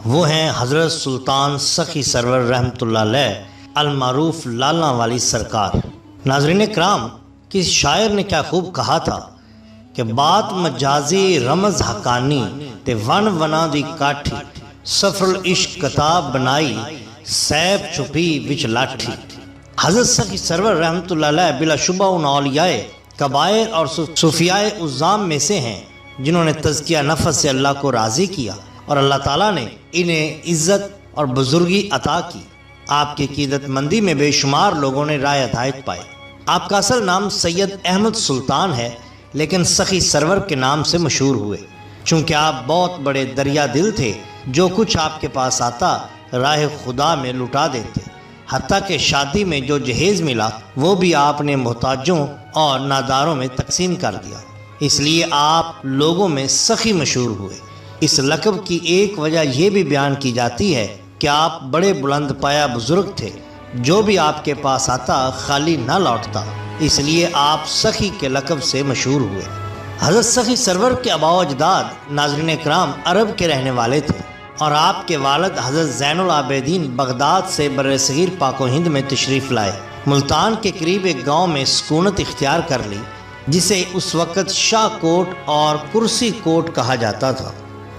وہ ہیں حضرت سلطان سخی سرور رحمۃ اللہ علیہ المعروف لالا والی سرکار۔ ناظرین کرام، کس شاعر نے کیا خوب کہا تھا کہ بات مجازی رمز حقانی تے ون ونا دی کاٹھی، سفر العشق کتاب بنائی سیب چھپی وچ لاٹھی۔ حضرت سخی سرور رحمۃ اللہ علیہ بلا شبہ ان اولیاء کبائر اور صوفیاء عظام میں سے ہیں جنہوں نے تزکیہ نفس سے اللہ کو راضی کیا اور اللہ تعالیٰ نے انہیں عزت اور بزرگی عطا کی۔ آپ کی عقیدت مندی میں بے شمار لوگوں نے رائے ہدایت پائی۔ آپ کا اصل نام سید احمد سلطان ہے، لیکن سخی سرور کے نام سے مشہور ہوئے چونکہ آپ بہت بڑے دریا دل تھے۔ جو کچھ آپ کے پاس آتا راہ خدا میں لٹا دیتے، حتیٰ کہ شادی میں جو جہیز ملا وہ بھی آپ نے محتاجوں اور ناداروں میں تقسیم کر دیا۔ اس لیے آپ لوگوں میں سخی مشہور ہوئے۔ اس لقب کی ایک وجہ یہ بھی بیان کی جاتی ہے کہ آپ بڑے بلند پایا بزرگ تھے، جو بھی آپ کے پاس آتا خالی نہ لوٹتا، اس لیے آپ سخی کے لقب سے مشہور ہوئے۔ حضرت سخی سرور کے آباء و اجداد ناظرین کرام عرب کے رہنے والے تھے، اور آپ کے والد حضرت زین العابدین بغداد سے برصغیر پاک و ہند میں تشریف لائے۔ ملتان کے قریب ایک گاؤں میں سکونت اختیار کر لی، جسے اس وقت شاہ کوٹ اور کرسی کوٹ کہا جاتا تھا۔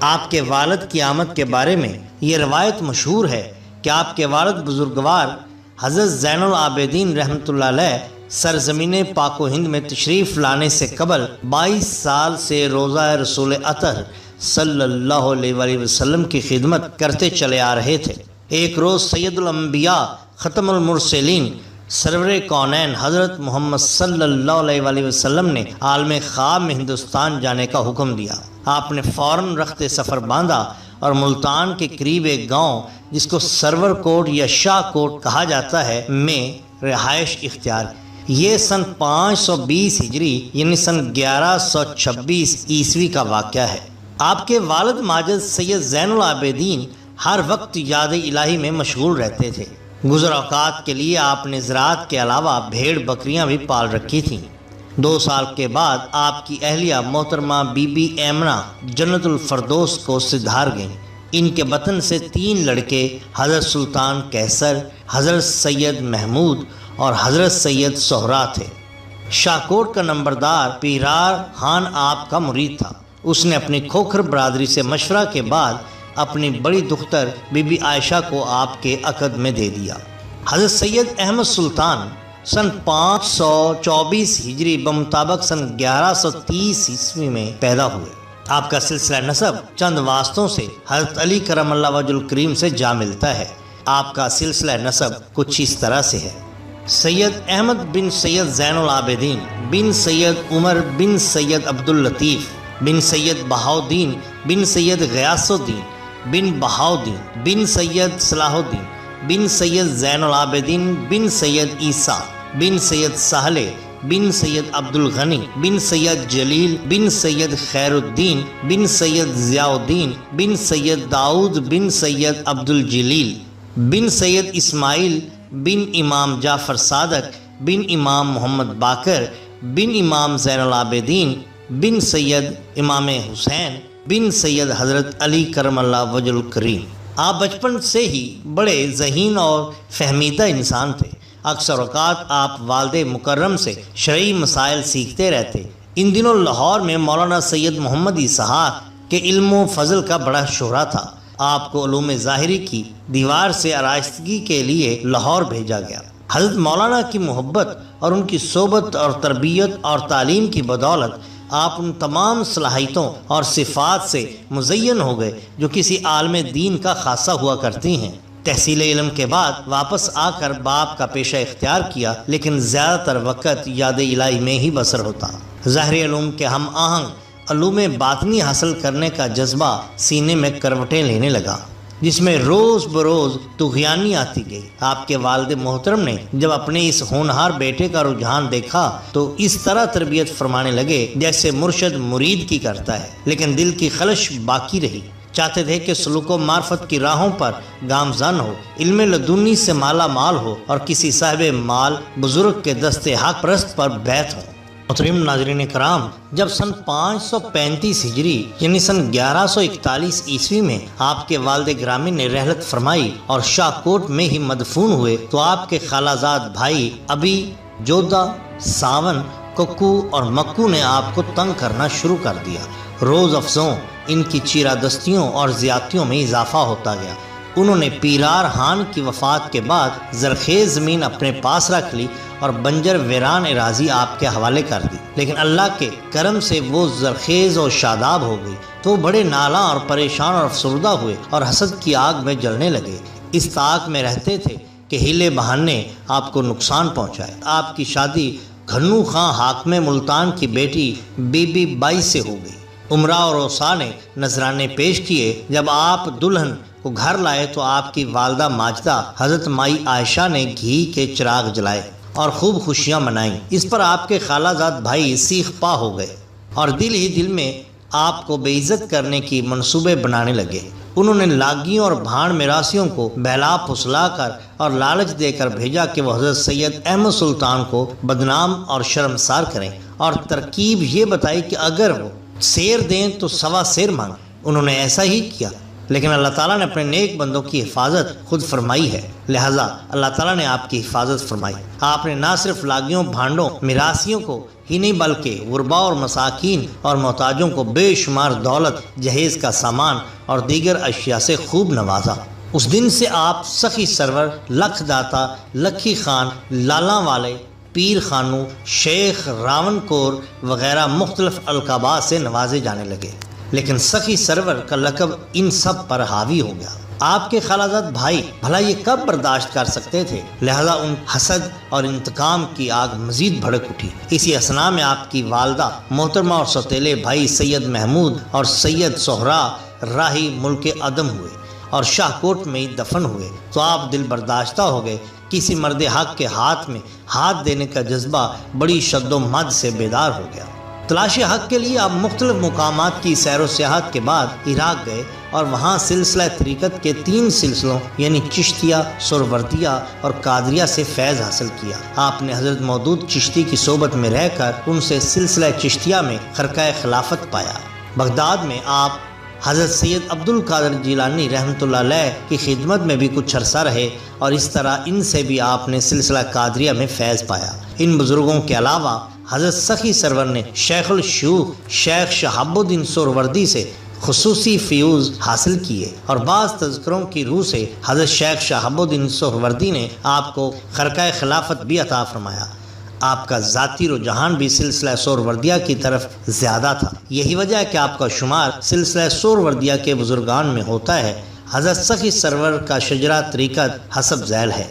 آپ کے والد کی آمد کے بارے میں یہ روایت مشہور ہے کہ آپ کے والد بزرگوار حضرت زین العابدین رحمۃ اللہ علیہ سرزمین پاک و ہند میں تشریف لانے سے قبل 22 سال سے روزہ رسول اطہر صلی اللہ علیہ وآلہ وسلم کی خدمت کرتے چلے آ رہے تھے۔ ایک روز سید الانبیاء ختم المرسلین سرور کونین حضرت محمد صلی اللہ علیہ وآلہ وسلم نے عالم خواب میں ہندوستان جانے کا حکم دیا۔ آپ نے فوراً رخت سفر باندھا اور ملتان کے قریب ایک گاؤں جس کو سرور کوٹ یا شاہ کوٹ کہا جاتا ہے میں رہائش اختیار کی۔ یہ سن 520 ہجری یعنی سن 1126 عیسوی کا واقعہ ہے۔ آپ کے والد ماجد سید زین العابدین ہر وقت یاد الہی میں مشغول رہتے تھے۔ گزر اوقات کے لیے آپ نے زراعت کے علاوہ بھیڑ بکریاں بھی پال رکھی تھیں۔ 2 سال کے بعد آپ کی اہلیہ محترمہ بی بی ایمنہ جنت الفردوس کو سدھار گئیں۔ ان کے بطن سے 3 لڑکے حضرت سلطان کیسر، حضرت سید محمود اور حضرت سید سہرا تھے۔ شاہکوٹ کا نمبردار پیرار خان آپ کا مرید تھا۔ اس نے اپنی کھوکھر برادری سے مشورہ کے بعد اپنی بڑی دختر بی بی عائشہ کو آپ کے عقد میں دے دیا۔ حضرت سید احمد سلطان سن 524 ہجری بمطابق سن 1130 عیسوی میں پیدا ہوئے۔ آپ کا سلسلہ نسب چند واسطوں سے حضرت علی کرم اللہ وجہ الکریم سے جا ملتا ہے۔ آپ کا سلسلہ نسب کچھ اس طرح سے ہے: سید احمد بن سید زین العابدین بن سید عمر بن سید عبداللطیف بن سید بہاؤدین بن سید غیاث الدین بن بہاؤدین بن سید صلاح الدین بن سید زین العابدین بن سید عیسیٰ بن سید سہلے بن سید عبد الغنی بن سید جلیل بن سید خیر الدین بن سید ضیاء الدین بن سید داؤد بن سید عبد الجلیل بن سید اسماعیل بن امام جعفر صادق بن امام محمد باقر بن امام زین العابدین بن سید امام حسین بن سید حضرت علی کرم اللہ وجہ الکریم۔ آپ بچپن سے ہی بڑے ذہین اور فہمیدہ انسان تھے۔ اکثر اوقات آپ والد مکرم سے شرعی مسائل سیکھتے رہتے۔ ان دنوں لاہور میں مولانا سید محمد اسحاق کے علم و فضل کا بڑا شہرہ تھا۔ آپ کو علوم ظاہری کی دیوار سے آراستگی کے لیے لاہور بھیجا گیا۔ حضرت مولانا کی محبت اور ان کی صحبت اور تربیت اور تعلیم کی بدولت آپ ان تمام صلاحیتوں اور صفات سے مزین ہو گئے جو کسی عالم دین کا خاصہ ہوا کرتی ہیں۔ تحصیل علم کے بعد واپس آ کر باپ کا پیشہ اختیار کیا، لیکن زیادہ تر وقت یاد الہی میں ہی بسر ہوتا۔ ظاہری علوم کے ہم آہنگ علوم باطنی حاصل کرنے کا جذبہ سینے میں کروٹیں لینے لگا، جس میں روز بروز طغیانی آتی گئی۔ آپ کے والد محترم نے جب اپنے اس ہونہار بیٹے کا رجحان دیکھا تو اس طرح تربیت فرمانے لگے جیسے مرشد مرید کی کرتا ہے، لیکن دل کی خلش باقی رہی۔ چاہتے تھے کہ سلوک و معرفت کی راہوں پر گامزن ہو، علم لدنی سے مالا مال ہو اور کسی صاحب مال بزرگ کے دست حق پرست پر بیعت ہو۔ محترم ناظرین کرام، جب سن 535 ہجری یعنی سن 1141 عیسوی میں آپ کے والد گرامی نے رحلت فرمائی اور شاہ کوٹ میں ہی مدفون ہوئے تو آپ کے خالہ زاد بھائی ابی، جودہ، ساون، ککو اور مکو نے آپ کو تنگ کرنا شروع کر دیا۔ روز افزوں ان کی چیرہ دستیوں اور زیادتیوں میں اضافہ ہوتا گیا۔ انہوں نے پیرار خان کی وفات کے بعد زرخیز زمین اپنے پاس رکھ لی اور بنجر ویران اراضی آپ کے حوالے کر دی، لیکن اللہ کے کرم سے وہ زرخیز اور شاداب ہو گئی تو وہ بڑے نالاں اور پریشان اور افسردہ ہوئے اور حسد کی آگ میں جلنے لگے۔ اس طاق میں رہتے تھے کہ ہیلے بہانے آپ کو نقصان پہنچائے۔ آپ کی شادی گھنو خان حاکم ملتان کی بیٹی بی بی بائی سے ہو گئی۔ عمرہ اور اوصا نے نذرانے پیش کیے۔ جب آپ دلہن کو گھر لائے تو آپ کی والدہ ماجدہ حضرت مائی عائشہ نے گھی کے چراغ جلائے اور خوب خوشیاں منائیں۔ اس پر آپ کے خالہ زاد بھائی سیخ پا ہو گئے اور دل ہی دل میں آپ کو بے عزت کرنے کی منصوبے بنانے لگے۔ انہوں نے لاگیوں اور بھاڑ میراثیوں کو بہلا پھسلا کر اور لالچ دے کر بھیجا کہ وہ حضرت سید احمد سلطان کو بدنام اور شرمسار کریں، اور ترکیب یہ بتائی کہ اگر وہ سیر دیں تو سوا سیر مانگیں۔ انہوں نے ایسا ہی کیا، لیکن اللہ تعالیٰ نے اپنے نیک بندوں کی حفاظت خود فرمائی ہے، لہٰذا اللہ تعالیٰ نے آپ کی حفاظت فرمائی۔ آپ نے نہ صرف لاگیوں، بھانڈوں، میراثیوں کو ہی نہیں بلکہ غربا اور مساکین اور محتاجوں کو بے شمار دولت، جہیز کا سامان اور دیگر اشیاء سے خوب نوازا۔ اس دن سے آپ سخی سرور، لکھ داتا، لکھی خان، لالاں والے، پیر خانو، شیخ راون کور وغیرہ مختلف القابات سے نوازے جانے لگے، لیکن سخی سرور کا لقب ان سب پر حاوی ہو گیا۔ آپ کے خالہ زاد بھائی بھلا یہ کب برداشت کر سکتے تھے، لہذا ان حسد اور انتقام کی آگ مزید بھڑک اٹھی۔ اسی اثنا میں آپ کی والدہ محترمہ اور سوتیلے بھائی سید محمود اور سید سہرا راہی ملک عدم ہوئے اور شاہ کوٹ میں ہی دفن ہوئے تو آپ دل برداشتہ ہو گئے۔ کسی مرد حق کے ہاتھ میں ہاتھ دینے کا جذبہ بڑی شد و مد سے بیدار ہو گیا۔ تلاش حق کے لیے آپ مختلف مقامات کی سیر و سیاحت کے بعد عراق گئے اور وہاں سلسلہ طریقت کے 3 سلسلوں یعنی چشتیہ، سہروردیہ اور قادریہ سے فیض حاصل کیا۔ آپ نے حضرت مودود چشتی کی صحبت میں رہ کر ان سے سلسلہ چشتیہ میں خرقہ خلافت پایا۔ بغداد میں آپ حضرت سید عبد القادر جیلانی رحمۃ اللہ علیہ کی خدمت میں بھی کچھ عرصہ رہے اور اس طرح ان سے بھی آپ نے سلسلہ قادریہ میں فیض پایا۔ ان بزرگوں کے علاوہ حضرت سخی سرور نے شیخ الشیوخ شیخ شہاب الدین سہروردی سے خصوصی فیوز حاصل کیے اور بعض تذکروں کی روح سے حضرت شیخ شہاب الدین سہروردی نے آپ کو خرقہ خلافت بھی عطا فرمایا۔ آپ کا ذاتی رجحان بھی سلسلہ سہروردیہ کی طرف زیادہ تھا، یہی وجہ ہے کہ آپ کا شمار سلسلہ سہروردیہ کے بزرگان میں ہوتا ہے۔ حضرت سخی سرور کا شجرہ طریقت حسب ذیل ہے۔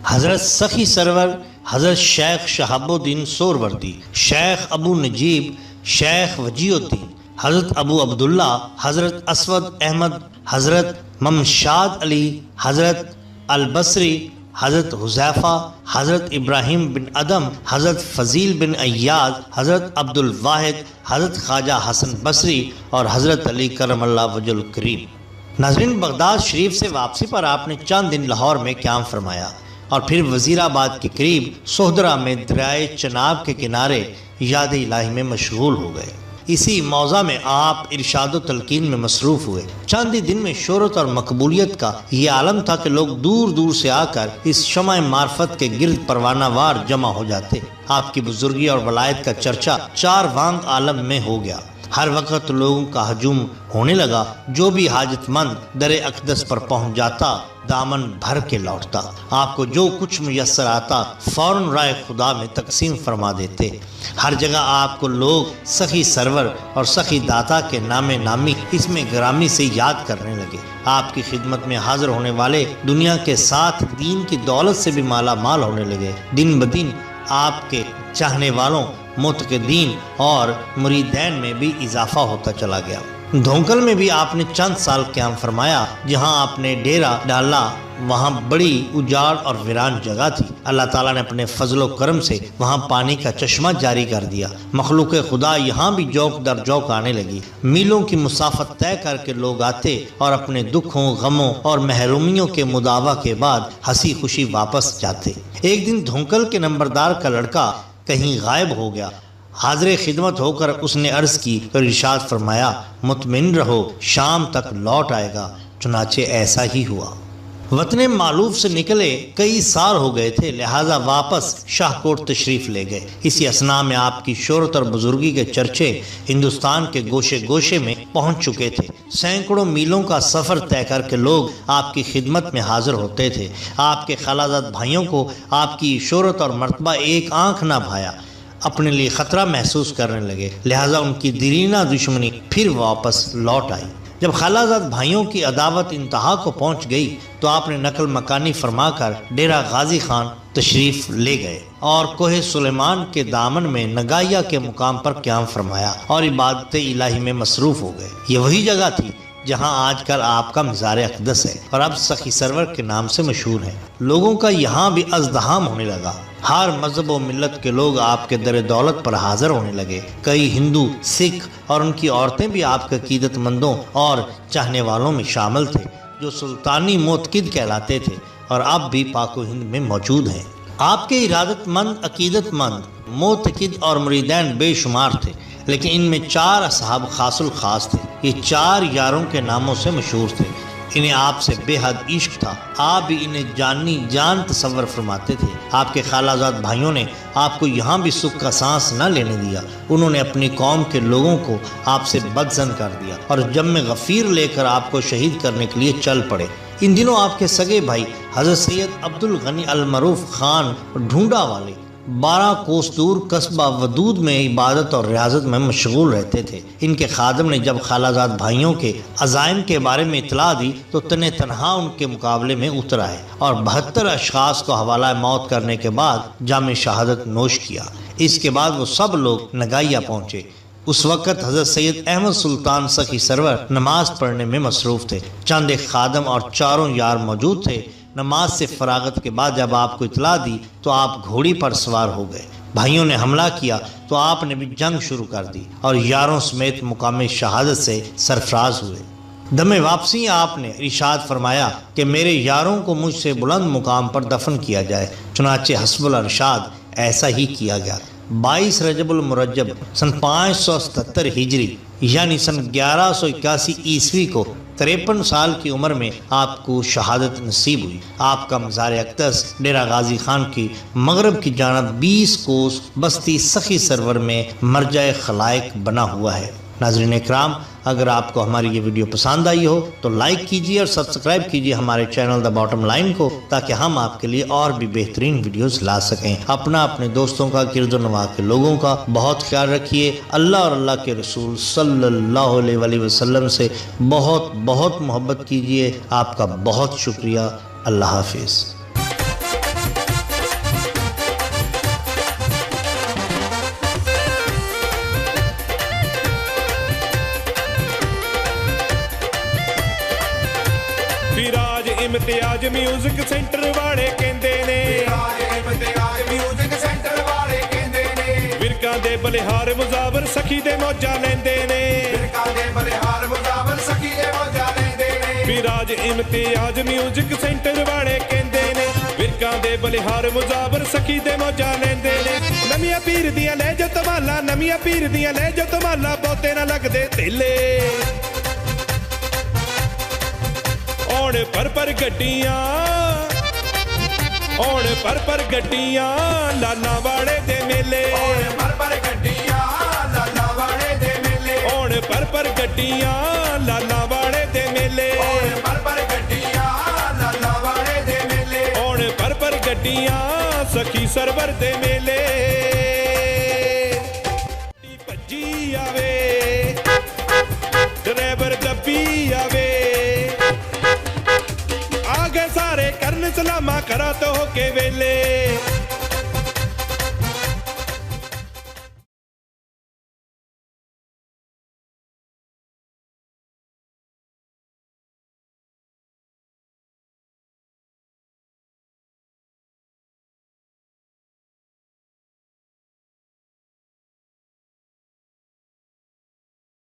حضرت سخی سرور، حضرت شیخ شہاب الدین سہروردی، شیخ ابو نجیب، شیخ وجیہ الدین، حضرت ابو عبداللہ، حضرت اسود احمد، حضرت ممشاد علی، حضرت البصری، حضرت حذیفہ، حضرت ابراہیم بن ادم، حضرت فضیل بن ایاد، حضرت عبد الواحد، حضرت خواجہ حسن بصری اور حضرت علی کرم اللہ وجہ الکریم۔ ناظرین، بغداد شریف سے واپسی پر آپ نے چند دن لاہور میں قیام فرمایا اور پھر وزیر آباد کے قریب سہدرہ میں دریائے چناب کے کنارے یاد الہی میں مشغول ہو گئے۔ اسی موضع میں آپ ارشاد و تلقین میں مصروف ہوئے۔ چند ہی دن میں شہرت اور مقبولیت کا یہ عالم تھا کہ لوگ دور دور سے آ کر اس شمع معرفت کے گرد پروانہ وار جمع ہو جاتے۔ آپ کی بزرگی اور ولایت کا چرچا 4 وانگ عالم میں ہو گیا۔ ہر وقت لوگوں کا ہجوم ہونے لگا۔ جو بھی حاجت مند در اقدس پر پہنچ جاتا دامن بھر کے لوٹتا۔ آپ کو جو کچھ میسر آتا فوراً رائے خدا میں تقسیم فرما دیتے۔ ہر جگہ آپ کو لوگ سخی سرور اور سخی داتا کے نام نامی اس میں گرامی سے یاد کرنے لگے۔ آپ کی خدمت میں حاضر ہونے والے دنیا کے ساتھ دین کی دولت سے بھی مالا مال ہونے لگے۔ دن بدن آپ کے چاہنے والوں، معتقدین اور مریدین میں بھی اضافہ ہوتا چلا گیا۔ دھونکل میں بھی آپ نے چند سال قیام فرمایا۔ جہاں آپ نے ڈیرا ڈالا وہاں بڑی اجاڑ اور ویران جگہ تھی۔ اللہ تعالیٰ نے اپنے فضل و کرم سے وہاں پانی کا چشمہ جاری کر دیا۔ مخلوق خدا یہاں بھی جوک در جوک آنے لگی۔ میلوں کی مسافت طے کر کے لوگ آتے اور اپنے دکھوں، غموں اور محرومیوں کے مداوع کے بعد ہنسی خوشی واپس جاتے۔ ایک دن دھونکل کے نمبردار کا لڑکا کہیں غائب ہو گیا حاضر خدمت ہو کر اس نے عرض کی تو ارشاد فرمایا مطمئن رہو شام تک لوٹ آئے گا۔ چنانچہ ایسا ہی ہوا۔ وطن معلوف سے نکلے کئی سال ہو گئے تھے، لہٰذا واپس شاہ کوٹ تشریف لے گئے۔ اسی اثناء میں آپ کی شہرت اور بزرگی کے چرچے ہندوستان کے گوشے گوشے میں پہنچ چکے تھے۔ سینکڑوں میلوں کا سفر طے کر کے لوگ آپ کی خدمت میں حاضر ہوتے تھے۔ آپ کے خالازاد بھائیوں کو آپ کی شہرت اور مرتبہ ایک آنکھ نہ بھایا، اپنے لیے خطرہ محسوس کرنے لگے، لہٰذا ان کی دیرینہ دشمنی پھر واپس لوٹ آئی۔ جب خالازاد بھائیوں کی عداوت انتہا کو پہنچ گئی تو آپ نے نقل مکانی فرما کر ڈیرہ غازی خان تشریف لے گئے اور کوہ سلیمان کے دامن میں نگائیہ کے مقام پر قیام فرمایا اور عبادت الہی میں مصروف ہو گئے۔ یہ وہی جگہ تھی جہاں آج کل آپ کا مزار اقدس ہے اور اب سخی سرور کے نام سے مشہور ہے۔ لوگوں کا یہاں بھی ازدحام ہونے لگا، ہر مذہب و ملت کے لوگ آپ کے در دولت پر حاضر ہونے لگے۔ کئی ہندو، سکھ اور ان کی عورتیں بھی آپ کے عقیدت مندوں اور چاہنے والوں میں شامل تھے، جو سلطانی معتقد کہلاتے تھے اور اب بھی پاک و ہند میں موجود ہیں۔ آپ کے ارادت مند، عقیدت مند، معتقد اور مریدین بے شمار تھے، لیکن ان میں 4 اصحاب خاص الخاص تھے۔ یہ 4 یاروں کے ناموں سے مشہور تھے۔ انہیں آپ سے بے حد عشق تھا، آپ بھی انہیں جانی جان تصور فرماتے تھے۔ آپ کے خالازاد بھائیوں نے آپ کو یہاں بھی سکھ کا سانس نہ لینے دیا۔ انہوں نے اپنی قوم کے لوگوں کو آپ سے بدظن کر دیا اور جم غفیر لے کر آپ کو شہید کرنے کے لیے چل پڑے۔ ان دنوں آپ کے سگے بھائی حضرت سید عبد الغنی المعروف خان ڈھونڈا والے 12 کوس دور قصبہ ودود میں عبادت اور ریاضت میں مشغول رہتے تھے۔ ان کے خادم نے جب خالازاد بھائیوں کے عزائم کے بارے میں اطلاع دی تو تنہا ان کے مقابلے میں اتر آئے اور 72 اشخاص کو حوالہ موت کرنے کے بعد جام شہادت نوش کیا۔ اس کے بعد وہ سب لوگ نگائیہ پہنچے۔ اس وقت حضرت سید احمد سلطان سخی سرور نماز پڑھنے میں مصروف تھے۔ چند ایک خادم اور 4 یار موجود تھے۔ نماز سے فراغت کے بعد جب آپ کو اطلاع دی تو آپ گھوڑی پر سوار ہو گئے۔ بھائیوں نے حملہ کیا تو آپ نے بھی جنگ شروع کر دی اور یاروں سمیت مقام شہادت سے سرفراز ہوئے۔ دم واپسی آپ نے ارشاد فرمایا کہ میرے یاروں کو مجھ سے بلند مقام پر دفن کیا جائے۔ چنانچہ حسب الارشاد ایسا ہی کیا گیا۔ 22 رجب المرجب سن 577 ہجری یعنی سن 1181 عیسوی کو 53 سال کی عمر میں آپ کو شہادت نصیب ہوئی۔ آپ کا مزار اقدس ڈیرہ غازی خان کی مغرب کی جانب 20 کوس بستی سخی سرور میں مرجع خلائق بنا ہوا ہے۔ ناظرین اکرام، اگر آپ کو ہماری یہ ویڈیو پسند آئی ہو تو لائک کیجیے اور سبسکرائب کیجیے ہمارے چینل دا باٹم لائن کو، تاکہ ہم آپ کے لیے اور بھی بہترین ویڈیوز لا سکیں۔ اپنے دوستوں کا، گرد و نواح کے لوگوں کا بہت خیال رکھیے۔ اللہ اور اللہ کے رسول صلی اللہ علیہ وآلہ وسلم سے بہت بہت محبت کیجیے۔ آپ کا بہت شکریہ۔ اللہ حافظ۔ امتیاز میوزک سینٹر والے کہندے نے، امتیاز میوزک سینٹر والے کہندے نے، ورکاں دے بلہار مزاور سخی دے موجاں لیندے نے، ورکاں دے بلہار مزاور سخی دے موجاں لیندے نے، ویراج امتیاز میوزک سینٹر والے کہندے نے، ورکاں دے بلہار مزاور سخی دے موجاں لیندے نے، نمیاں پیر دیاں لے جو تمالا، نمیاں پیر دیاں لے جو تمالا، بہتے نہ لگ دے تیلے، اور پر گڈیاں، اور پر گڈیاں لالا واڑے دے میلے، اور پر گڈیاں لالا واڑے دے میلے، اور پر گڈیاں لالا واڑے دے میلے، اور پر گڈیاں لالا واڑے دے میلے، اور پر گڈیاں سخی سرور دے میلے، بھجی آوے ڈرائیور دبی آوے، سارے کرن سلامہ کرا تو ہو کے ویلے۔